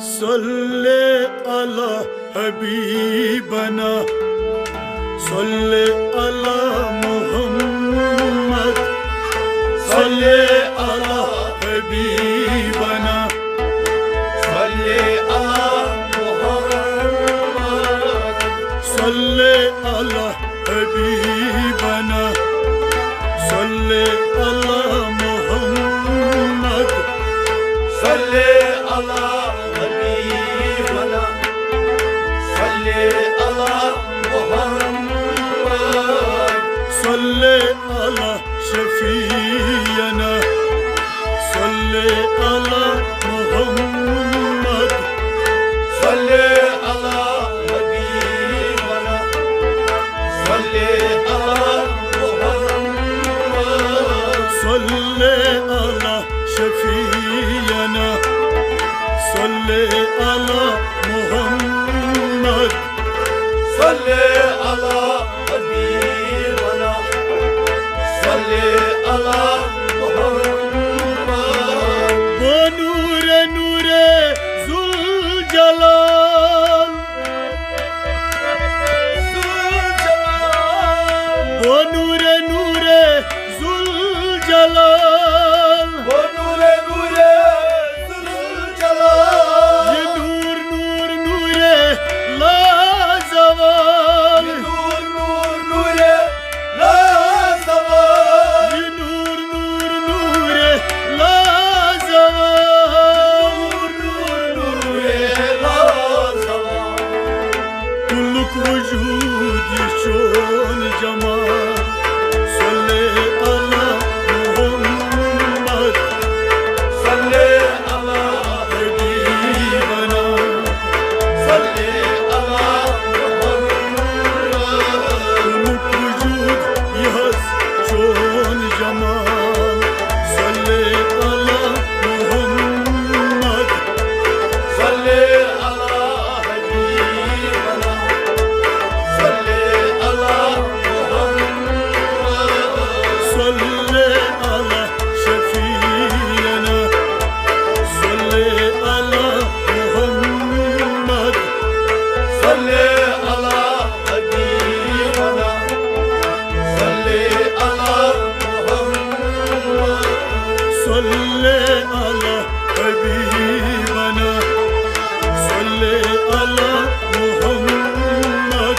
صلی علی حبیبنا صلی علی محمد صلی علی حبیبنا صلی علی محمد صلی علی حبیبنا صلی علی محمد صلی علی حبیبنا صلی علی محمد صلی علی شفیعنا صلی علی محمد صلی علی حبیبنا صلی علی محمد صلی علی شفیعنا صلی علی محمد صلی علی حبیبنا صلی علی محمد بنور نور ذوالجلال بنور نور ذوالجلال یہ نور نور نور لازوال یہ نور نور نور لازوال کلک وجود یہ چون جمال صلی علی محمد حبیبنا کلک وجود یہ چون جمال صلی علی محمد صلی علی شفیعنا صلی علی محمد صلی علی حبیبنا صلی علی محمد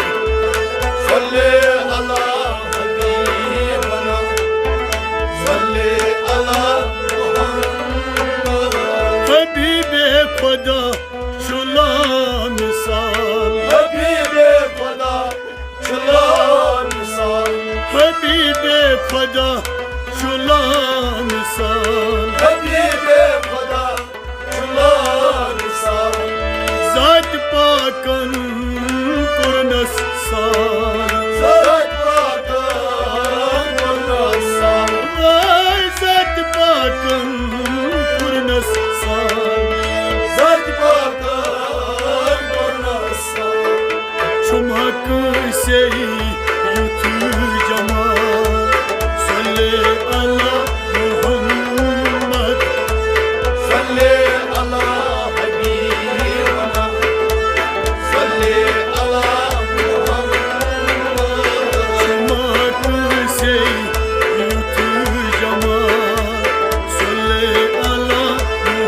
حبیب خدا چلا مثال حبیب خدا چلا مثال ذات پاکن پرنس سال ذات پاکن پرنس سال چمک سے یوتھ جمال صلی علی محمد چمک سے یوتھ جمال صلی علی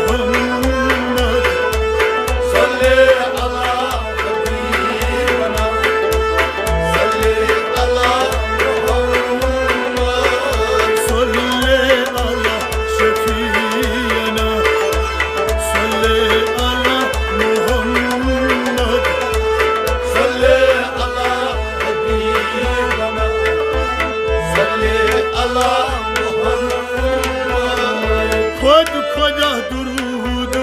محمد صلی علی شفیعنا صلی علی محمد خود خدا درود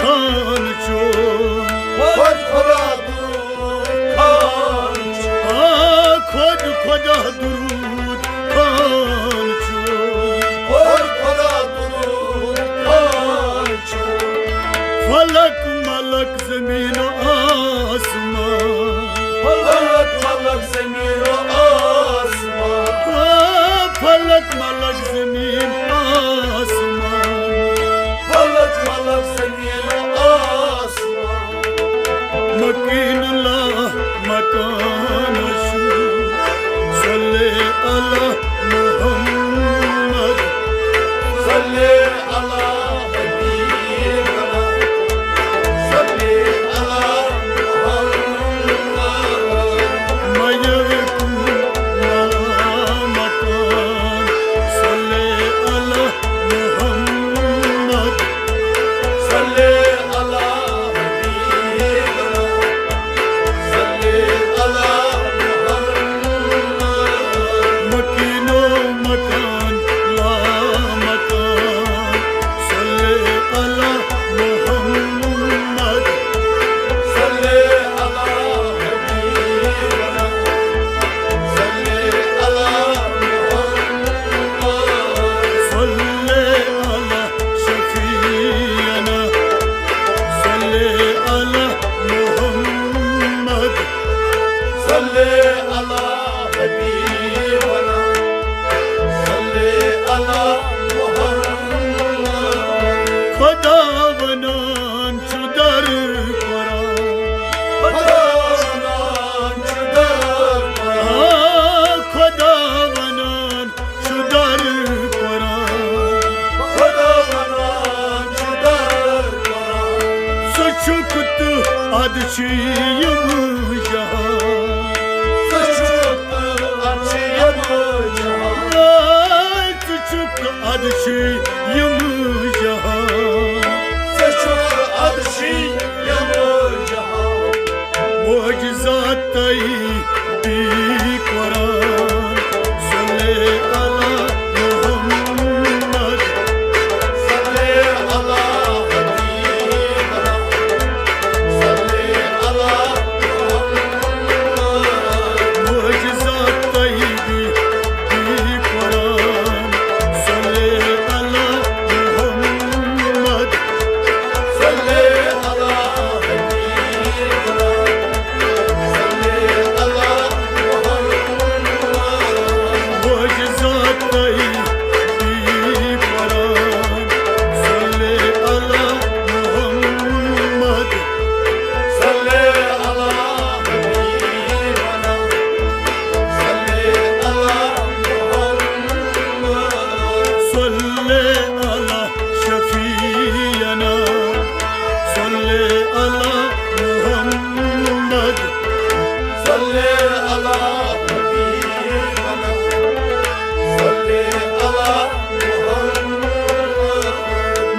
خان چون خود خدا درود خان چون فلک ملک زمین و آسمان فلک ملک زمین آسمان adçıyım cahan. Suçuktu açıyım cahan. Ay küçük adçıyım cahan. Suçuktu açıyım cahan. Mucizat-ı Kur'an Salli ala Muhammed. Salli ala habibana. Salli ala Muhammed. Mucizat-ı Kur'an Salli ala Muhammed. Salli ala habibana. Salli ala Muhammed. Mucizat-ı Kur'an Salli ala Muhammed. Salli ala habibana. Salli ala Muhammed. Salli ala şefiyena. Salli ala Muhammed. Salli ala habibana. Salli ala Muhammed.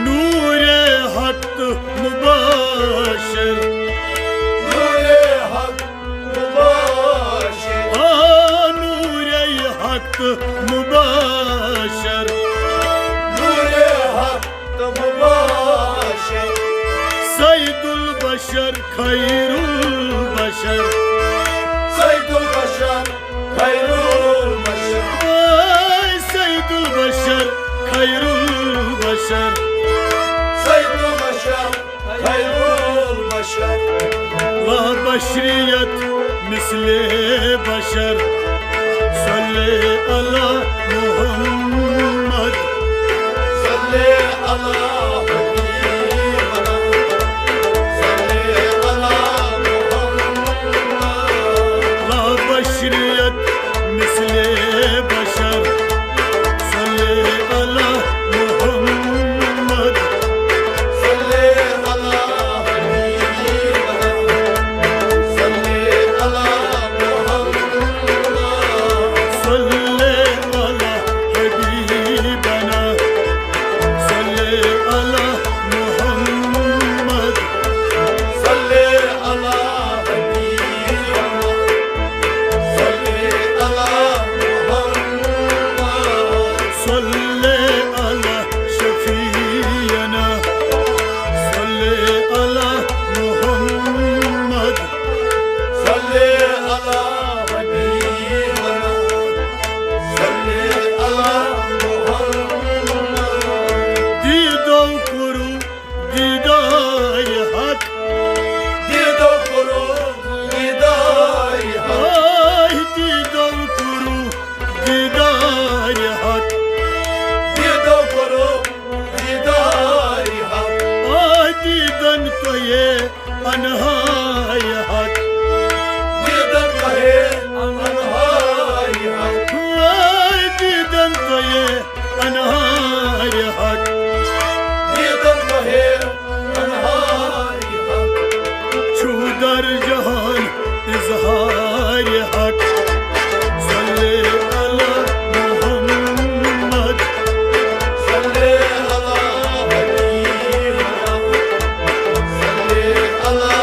Nure hakkı mübaşir. Nure hak mübaşir. Nure hakkı mübaşir. Nure hak mübaşir. Saydul Başar Hayrul Başar. Saydul Başar hayrul başar. Ay Saydul Başar Hayrul Başar. Saydul Başar hayrul başar. La başriyet misli başar. Salli ala Muhammed. Salli ala habibana. Salli ala Muhammed. La başriyet misli başar. Salli ala Muhammed. Salli ala habibana. Salli ala Muhammed. Salli ala habibana. Salli ala Muhammed. Salli ala habibana. Salli ala Muhammed. Salli ala şefiyena. Salli ala Muhammed. Salli ala habibana. Salli ala Muhammed. Didav kuru diday hak. Dido kuru diday hak. Ay didav kuru diday hak. Dido kuru diday hak. Ay didan koye anhay hak. Dido kahe anhay hak. Ay didan koye anhay hak. Dido kahe anhay hak. Çudar cahan izhar hak. Salli ala Muhammed. Salli ala habibana. Salli ala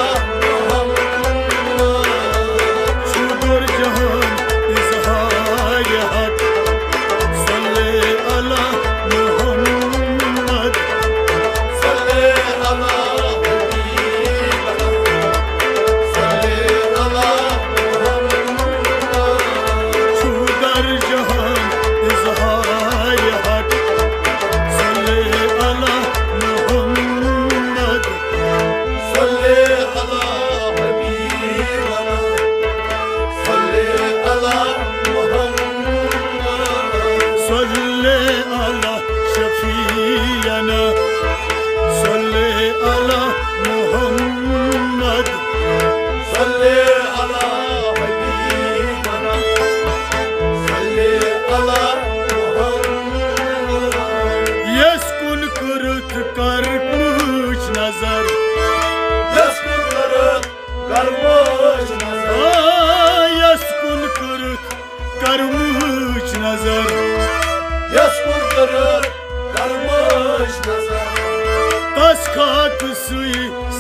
Taskakısı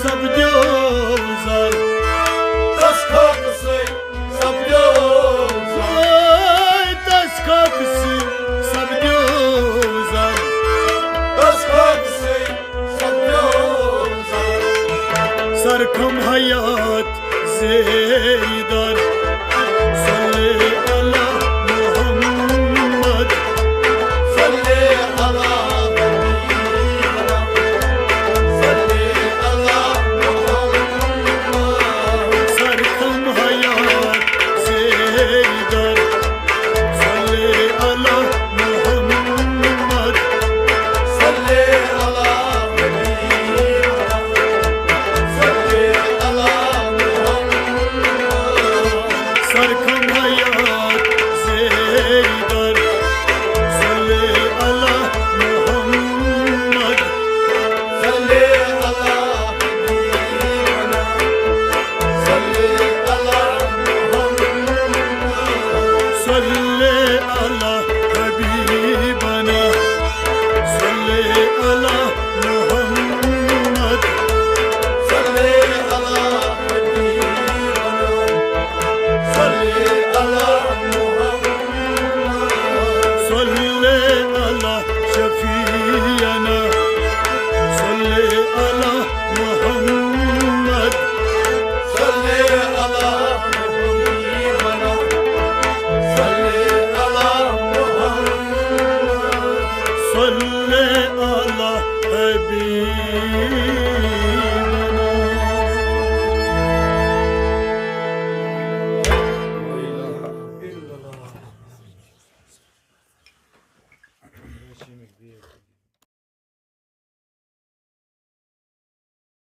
sabdözar Taskakısı sabdözar Taskakısı sabdözar Taskakısı sabdözar Sarkam hayat zeydar Salli ala Muhammed Salli ala Habibina Salli ala Muhammed Sarkam hayat zeydar Salli ala Muhammed Salli ala Habibina Salli ala Muhammed Sarkam hayat zeydar Salli ala Muhammed Salli ala Habibina Salli ala Muhammed Salli ala Habibana Salli ala Muhammed Salli ala Habibina Salli ala Muhammed Salli ala Şefiyen